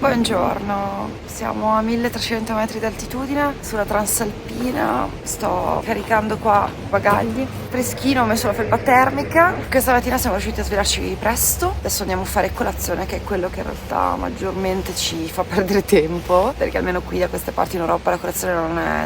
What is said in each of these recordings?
Buongiorno, siamo a 1300 metri di altitudine sulla Transalpina, sto caricando qua bagagli, freschino, ho messo la felpa termica. Questa mattina siamo riusciti a svegliarci presto, adesso andiamo a fare colazione, che è quello che in realtà maggiormente ci fa perdere tempo, perché almeno qui da queste parti in Europa la colazione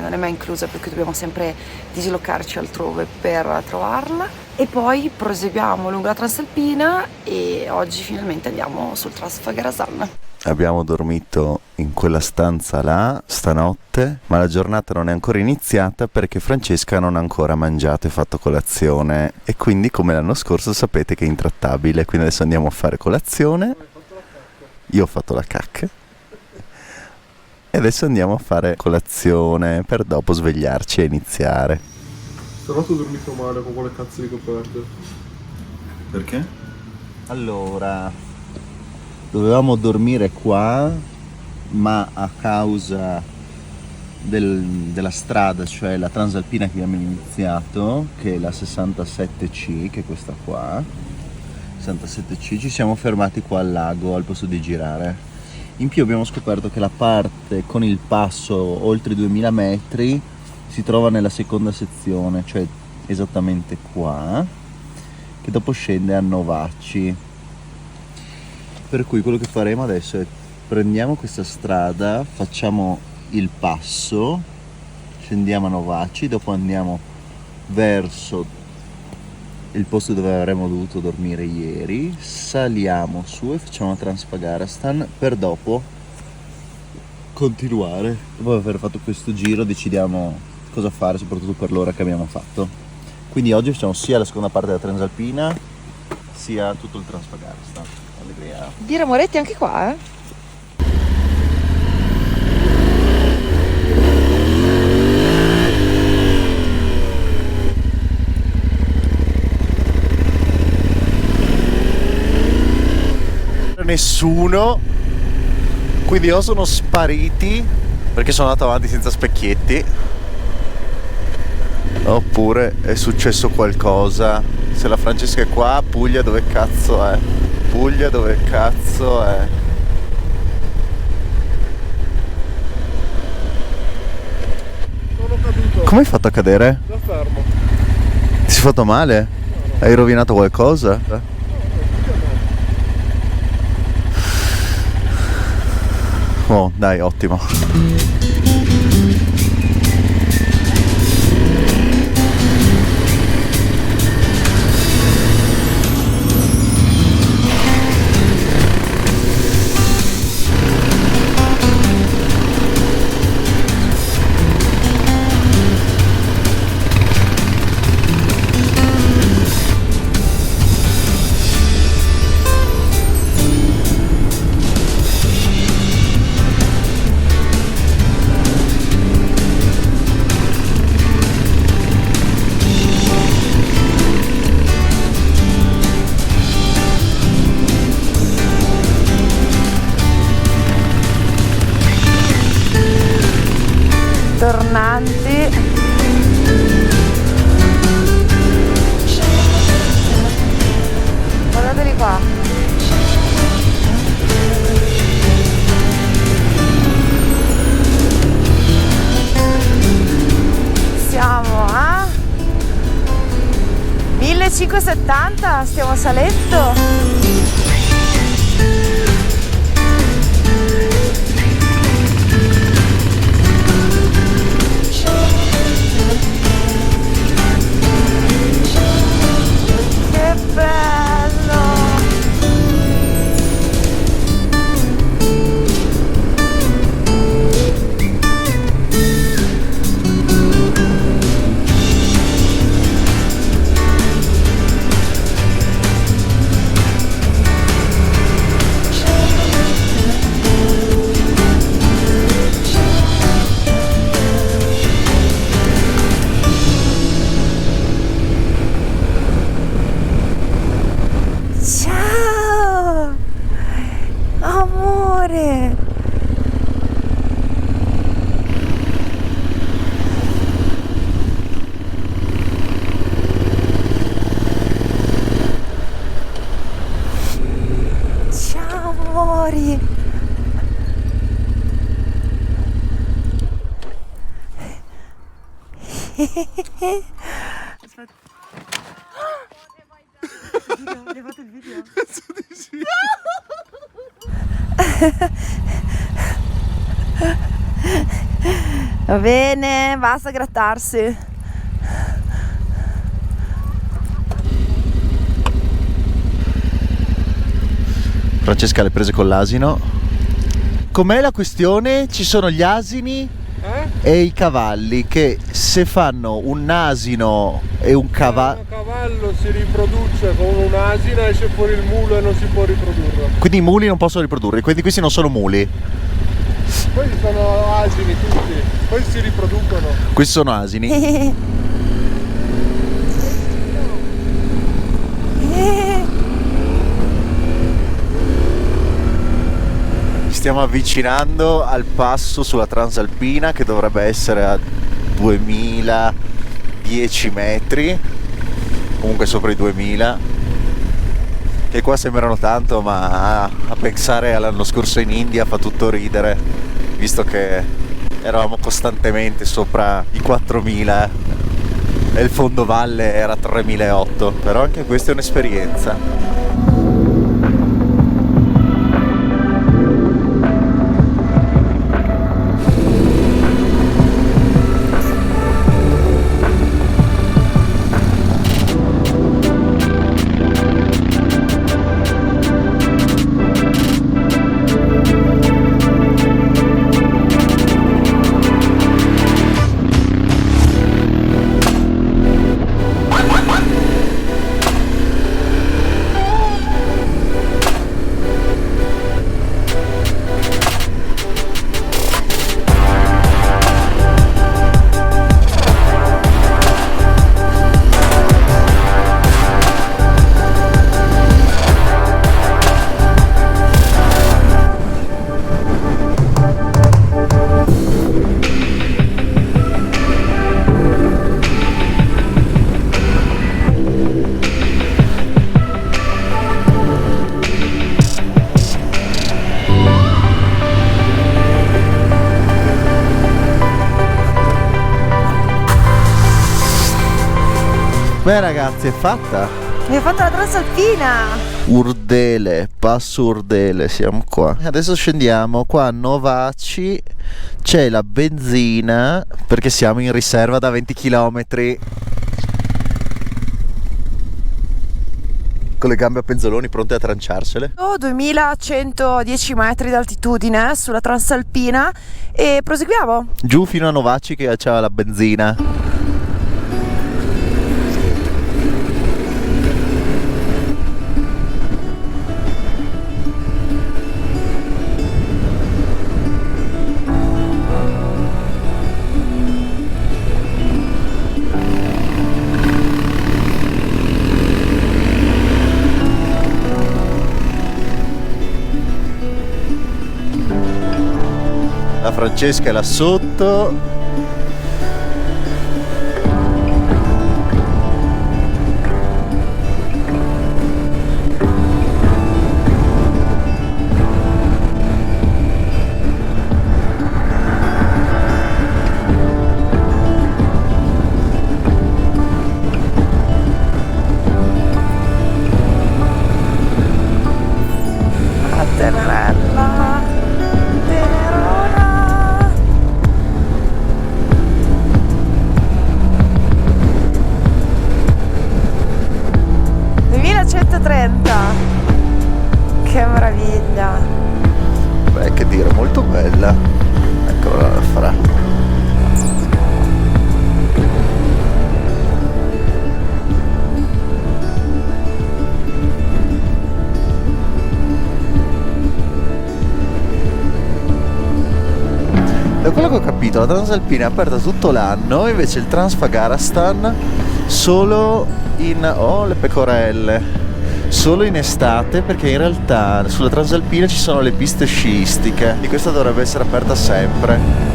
non è mai inclusa, perché dobbiamo sempre dislocarci altrove per trovarla. E poi proseguiamo lungo la Transalpina e oggi finalmente andiamo sul Trasfagarasan. Abbiamo dormito in quella stanza là stanotte, ma la giornata non è ancora iniziata perché Francesca non ha ancora mangiato e fatto colazione. E quindi, come l'anno scorso, sapete che è intrattabile. Quindi adesso andiamo a fare colazione. Io ho fatto la cacca. E adesso andiamo a fare colazione per dopo svegliarci e iniziare. Stanotte ho dormito male con quelle cazzo di coperte. Perché? Allora, dovevamo dormire qua, ma a causa della strada, cioè la Transalpina che abbiamo iniziato, che è la 67C, che è questa qua, 67C, ci siamo fermati qua al lago al posto di girare. In più abbiamo scoperto che la parte con il passo oltre i 2000 metri si trova nella seconda sezione, cioè esattamente qua, che dopo scende a Novacci. Per cui quello che faremo adesso è prendiamo questa strada, facciamo il passo, scendiamo a Novacci, dopo andiamo verso il posto dove avremmo dovuto dormire ieri, saliamo su e facciamo Trasfagarasan per dopo continuare. Dopo aver fatto questo giro decidiamo cosa fare, soprattutto per l'ora che abbiamo fatto. Quindi oggi facciamo sia la seconda parte della Transalpina sia tutto il Trasfagarasan. Allegria. Dire Moretti anche qua, Nessuno, quindi o sono spariti perché sono andato avanti senza specchietti, oppure è successo qualcosa. Se la Francesca è qua, Puglia dove cazzo è? Puglia dove cazzo è? Sono caduto. Come hai fatto a cadere? Da fermo. Ti sei fatto male? Hai rovinato qualcosa? Oh, dai, ottimo. tornanti. Guardateli qua. Siamo a 1570, stiamo salendo. Aspetta. Hai fatto il video? Penso di sì. Va bene, basta grattarsi. Francesca le prese con l'asino. Com'è la questione? Ci sono gli asini e i cavalli che se fanno un asino e un cavallo... Un cavallo si riproduce con un'asina, esce fuori il mulo e non si può riprodurre. Quindi i muli non possono riprodurre, quindi questi non sono muli. Poi sono asini tutti, poi si riproducono. Questi sono asini. Stiamo avvicinando al passo sulla Transalpina che dovrebbe essere a 2010 metri, comunque sopra i 2000, che qua sembrano tanto, ma a pensare all'anno scorso in India fa tutto ridere, visto che eravamo costantemente sopra i 4000 e il fondovalle era 3008, però anche questa è un'esperienza. Beh ragazzi, è fatta! Abbiamo fatto la Transalpina! Urdele, passo Urdele, siamo qua. Adesso scendiamo qua a Novaci, c'è la benzina perché siamo in riserva da 20 km. Con le gambe a penzoloni pronte a tranciarsele. 2110 metri d'altitudine sulla Transalpina e proseguiamo. Giù fino a Novaci che c'è la benzina. La Francesca è là sotto. A Tenerella, Tenerona. 2130. Che meraviglia. Beh, che dire, molto bella. Eccola la fra. Da quello che ho capito la Transalpina è aperta tutto l'anno, invece il Transfagarastan solo in... oh, le pecorelle! Solo in estate, perché in realtà sulla Transalpina ci sono le piste sciistiche e questa dovrebbe essere aperta sempre.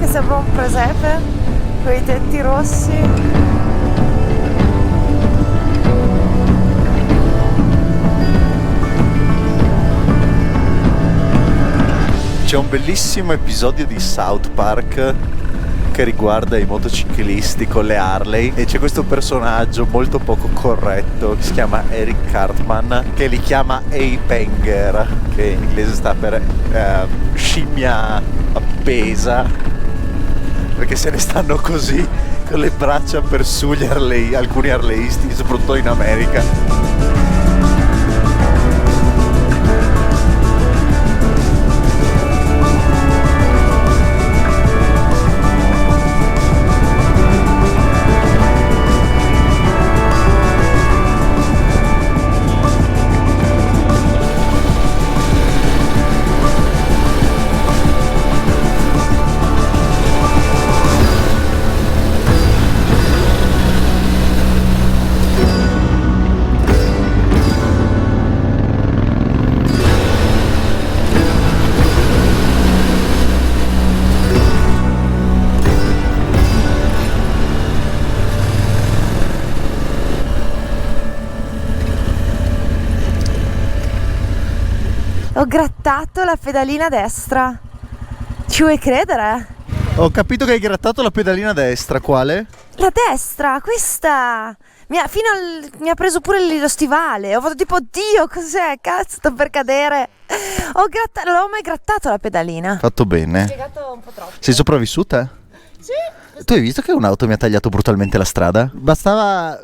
Sembra un presepe con i tetti rossi. C'è un bellissimo episodio di South Park che riguarda i motociclisti con le Harley e c'è questo personaggio molto poco corretto che si chiama Eric Cartman, che li chiama Apenger, che in inglese sta per scimmia appesa, perché se ne stanno così con le braccia per su gli alcuni harleisti, soprattutto in America. Ho grattato la pedalina destra. Ci vuoi credere? Ho capito che hai grattato la pedalina destra, quale? La destra, questa! Mi ha preso pure lo stivale. Ho fatto tipo, Dio, cos'è? Cazzo, sto per cadere. Non l'ho mai grattato la pedalina. Fatto bene. Ho spiegato un po' troppo. Sei sopravvissuta? Sì. Tu hai visto che un'auto mi ha tagliato brutalmente la strada? Bastava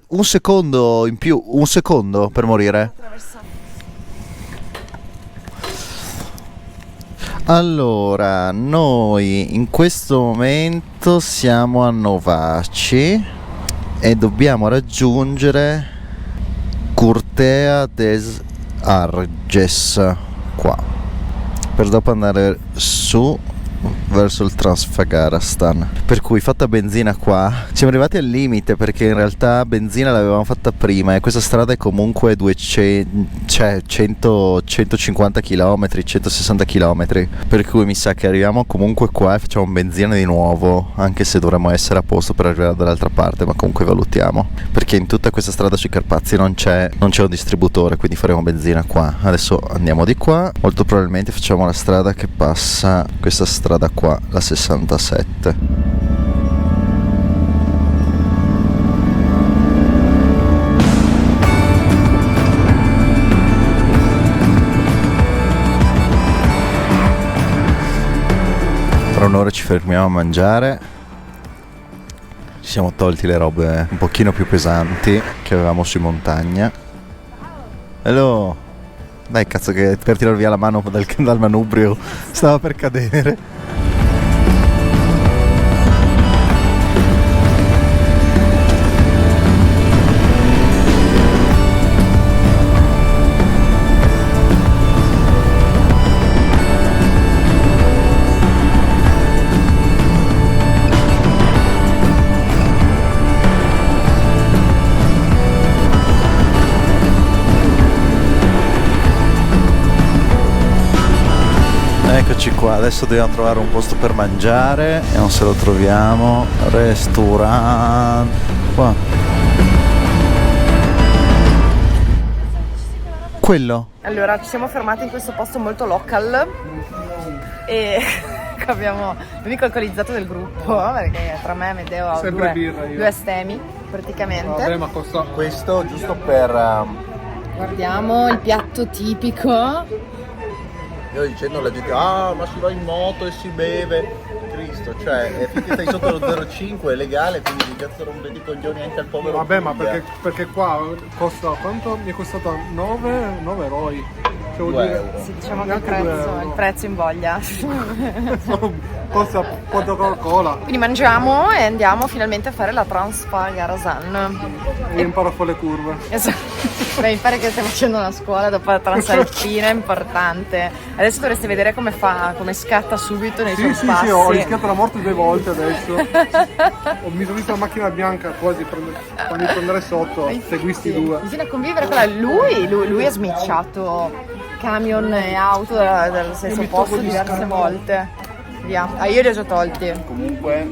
un secondo in più, un secondo per morire. Allora, noi in questo momento siamo a Novaci e dobbiamo raggiungere Curtea des Arges qua, per dopo andare su verso il Transfagarstan. Per cui fatta benzina qua, siamo arrivati al limite perché in realtà benzina l'avevamo fatta prima e questa strada è comunque 150 km, 160 km, per cui mi sa che arriviamo comunque qua e facciamo benzina di nuovo, anche se dovremmo essere a posto per arrivare dall'altra parte, ma comunque valutiamo, perché in tutta questa strada sui Carpazi non c'è un distributore, quindi faremo benzina qua. Adesso andiamo di qua, molto probabilmente facciamo la strada che passa, questa strada qua, la 67. Tra un'ora ci fermiamo a mangiare. Ci siamo tolti le robe un pochino più pesanti che avevamo su in montagna. Hello! Dai cazzo che per tirare via la mano dal manubrio stava per cadere. Eccoci qua, adesso dobbiamo trovare un posto per mangiare e non se lo troviamo. Restaurant qua. Quello. Allora, ci siamo fermati in questo posto molto local e abbiamo l'unico alcolizzato del gruppo, perché tra me e Medeo ho due astemi praticamente. Vabbè, ma costa Questo giusto per... Guardiamo il piatto tipico. Io dicendo alla gente, ma si va in moto e si beve. Cristo, cioè, finché stai sotto lo 0,5 è legale, quindi di cazzo non vedi i coglioni anche al povero. Vabbè, ma Puglia. perché qua costa, quanto mi è costato? 9 ROI. Cioè, vuol 2 dire, euro. Sì, diciamo che neanche 2 euro. il prezzo invoglia. Costa un po' di Coca-Cola. Quindi mangiamo e andiamo finalmente a fare la Transfagarstan. E imparo a fare le curve. Esatto. Beh, mi pare che stiamo facendo una scuola dopo la Transalpina, è importante. Adesso dovreste vedere come scatta subito nei suoi passi. Sì, ho rischiato la morte 2 volte adesso. Mi sono visto la macchina bianca quasi farmi prendere sotto, seguisti 2. Bisogna convivere con lui ha smicciato camion e auto dallo stesso posto diverse volte. Via. Io li ho già tolti. Comunque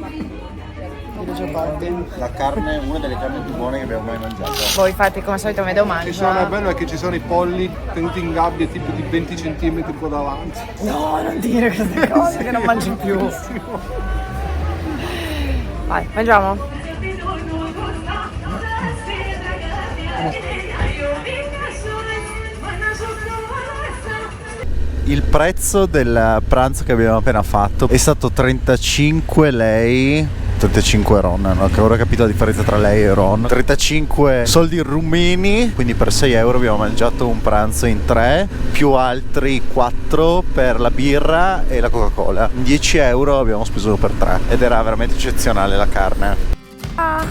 le giubbotte. La carne, una delle carni più buone che abbiamo mai mangiato. Voi fate come al solito me domani. È bello è che ci sono i polli tenuti in gabbie tipo di 20 cm qua davanti. No, non dire queste cose che non mangi più. Vai, mangiamo. Il prezzo del pranzo che abbiamo appena fatto è stato 35 lei, 35 ron, non ho ancora capito la differenza tra lei e ron. 35 soldi rumeni, quindi per 6 euro abbiamo mangiato un pranzo in 3, più altri 4 per la birra e la Coca-Cola. 10 euro abbiamo speso per 3 ed era veramente eccezionale la carne. Ah.